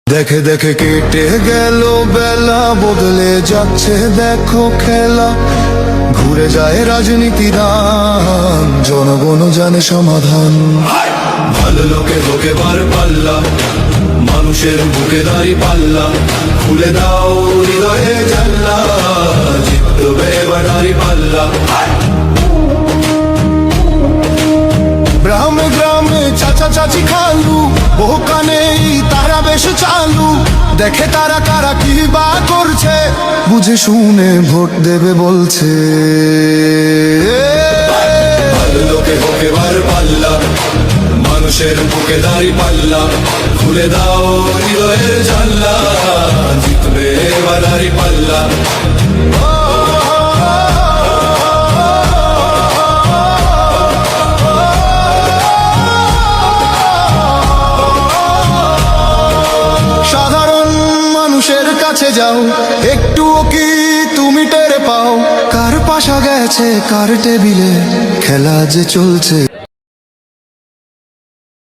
দেখে দেখে কেটে গেল বেলা, বদলে যাচ্ছে দেখো খেলা। ঘুরে যায় রাজনীতি রান, জনগণ জানে সমাধান। ভালো লোকে লোকে বার পাল্লা, মানুষের বুকে দাঁড়ি পাল্লা। খুলে দাও হৃদয়ে জানলা, জিতবে এবার দাঁড়ি পাল্লা। গ্রামে গ্রামে চাচা চাচি খালু, বহু কানেই তারা বেশ চালু। দেখে তারা কারা কি বা করছে, বুঝে শুনে ভোট দেবে বলছে। ভালো লোকে হোকে বার পাল্লা, মানুষের বুকে দাঁড়ি পাল্লা। খুলে দাও হৃদয়ের জানলা, জিতবে এবার দাঁড়ি পাল্লা। সাধারণ মানুষের কাছে যাও, একটুও কি তুমি টের পাও? কার পাশা গেছে কার টেবিলে, খেলা যে চলছে।